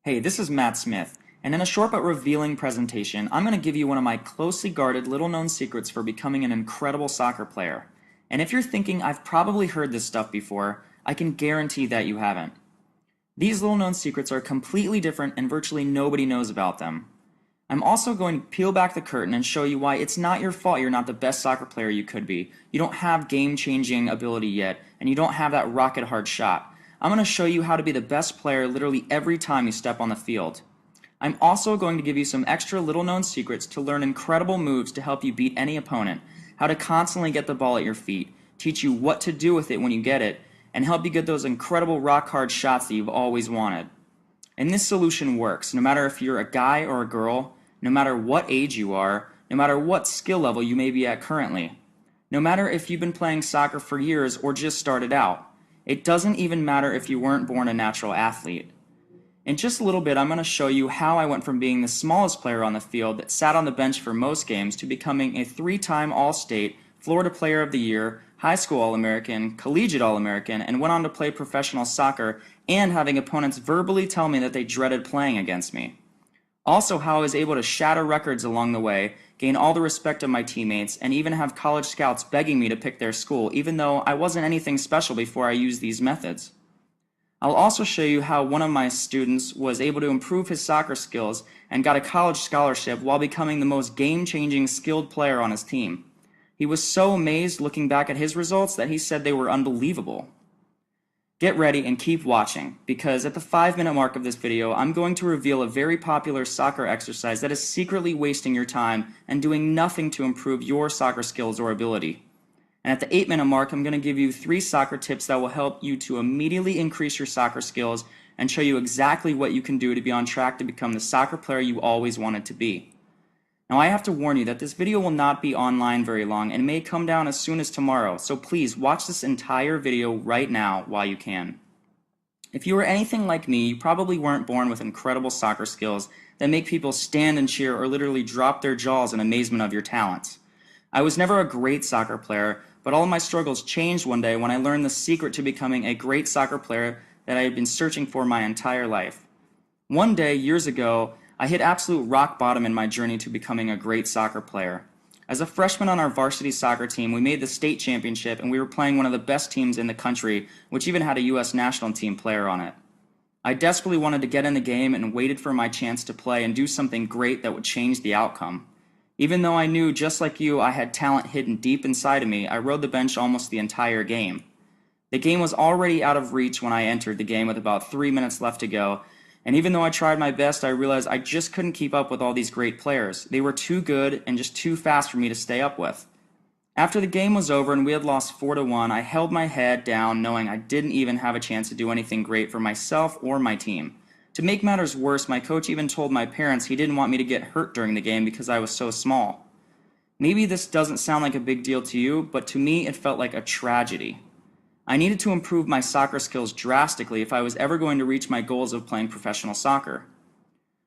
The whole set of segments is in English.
Hey, this is Matt Smith, and in a short but revealing presentation, I'm going to give you one of my closely guarded, little known secrets for becoming an incredible soccer player. And if you're thinking I've probably heard this stuff before, I can guarantee that you haven't. These little known secrets are completely different and virtually nobody knows about them. I'm also going to peel back the curtain and show you why it's not your fault you're not the best soccer player you could be. You don't have game-changing ability yet, and you don't have that rocket-hard shot. I'm going to show you how to be the best player literally every time you step on the field. I'm also going to give you some extra little-known secrets to learn incredible moves to help you beat any opponent, how to constantly get the ball at your feet, teach you what to do with it when you get it, and help you get those incredible rock-hard shots that you've always wanted. And this solution works no matter if you're a guy or a girl, no matter what age you are, no matter what skill level you may be at currently, no matter if you've been playing soccer for years or just started out. It doesn't even matter if you weren't born a natural athlete. In just a little bit, I'm going to show you how I went from being the smallest player on the field that sat on the bench for most games to becoming a 3-time All-State, Florida Player of the Year, high school All-American, collegiate All-American, and went on to play professional soccer and having opponents verbally tell me that they dreaded playing against me. Also, how I was able to shatter records along the way, gain all the respect of my teammates, and even have college scouts begging me to pick their school, even though I wasn't anything special before I used these methods. I'll also show you how one of my students was able to improve his soccer skills and got a college scholarship while becoming the most game-changing skilled player on his team. He was so amazed looking back at his results that he said they were unbelievable. Get ready and keep watching, because at the 5-minute mark of this video, I'm going to reveal a very popular soccer exercise that is secretly wasting your time and doing nothing to improve your soccer skills or ability. And at the 8-minute mark, I'm going to give you 3 soccer tips that will help you to immediately increase your soccer skills and show you exactly what you can do to be on track to become the soccer player you always wanted to be. Now, I have to warn you that this video will not be online very long and may come down as soon as tomorrow, so please watch this entire video right now while you can. If you were anything like me, you probably weren't born with incredible soccer skills that make people stand and cheer or literally drop their jaws in amazement of your talents. I was never a great soccer player, but all of my struggles changed one day when I learned the secret to becoming a great soccer player that I had been searching for my entire life. One day, years ago, I hit absolute rock bottom in my journey to becoming a great soccer player. As a freshman on our varsity soccer team, we made the state championship and we were playing one of the best teams in the country, which even had a U.S. national team player on it. I desperately wanted to get in the game and waited for my chance to play and do something great that would change the outcome. Even though I knew, just like you, I had talent hidden deep inside of me, I rode the bench almost the entire game. The game was already out of reach when I entered the game with about 3 minutes left to go, and even though I tried my best, I realized I just couldn't keep up with all these great players. They were too good and just too fast for me to stay up with. After the game was over and we had lost 4-1, I held my head down knowing I didn't even have a chance to do anything great for myself or my team. To make matters worse, my coach even told my parents he didn't want me to get hurt during the game because I was so small. Maybe this doesn't sound like a big deal to you, but to me it felt like a tragedy. I needed to improve my soccer skills drastically if I was ever going to reach my goals of playing professional soccer.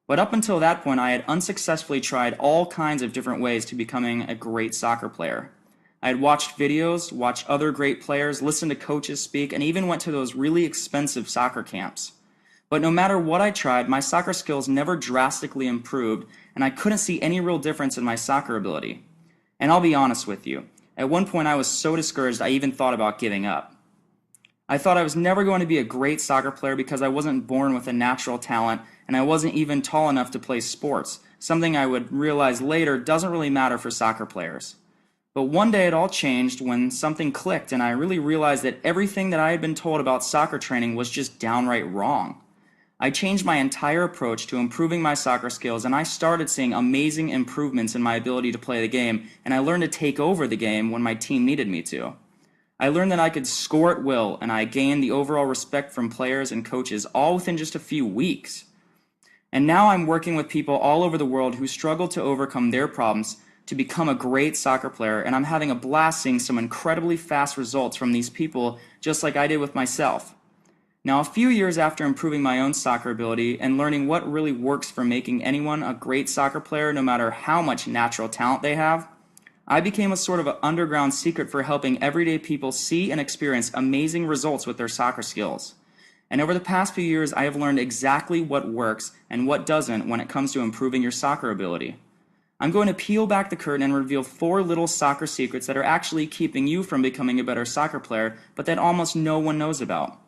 But up until that point, I had unsuccessfully tried all kinds of different ways to becoming a great soccer player. I had watched videos, watched other great players, listened to coaches speak, and even went to those really expensive soccer camps. But no matter what I tried, my soccer skills never drastically improved, and I couldn't see any real difference in my soccer ability. And I'll be honest with you, at one point I was so discouraged I even thought about giving up. I thought I was never going to be a great soccer player because I wasn't born with a natural talent and I wasn't even tall enough to play sports, something I would realize later doesn't really matter for soccer players. But one day it all changed when something clicked and I really realized that everything that I had been told about soccer training was just downright wrong. I changed my entire approach to improving my soccer skills and I started seeing amazing improvements in my ability to play the game, and I learned to take over the game when my team needed me to. I learned that I could score at will, and I gained the overall respect from players and coaches all within just a few weeks. And now I'm working with people all over the world who struggle to overcome their problems to become a great soccer player, and I'm having a blast seeing some incredibly fast results from these people, just like I did with myself. Now, a few years after improving my own soccer ability and learning what really works for making anyone a great soccer player no matter how much natural talent they have, I became a sort of an underground secret for helping everyday people see and experience amazing results with their soccer skills. And over the past few years, I have learned exactly what works and what doesn't when it comes to improving your soccer ability. I'm going to peel back the curtain and reveal 4 little soccer secrets that are actually keeping you from becoming a better soccer player, but that almost no one knows about.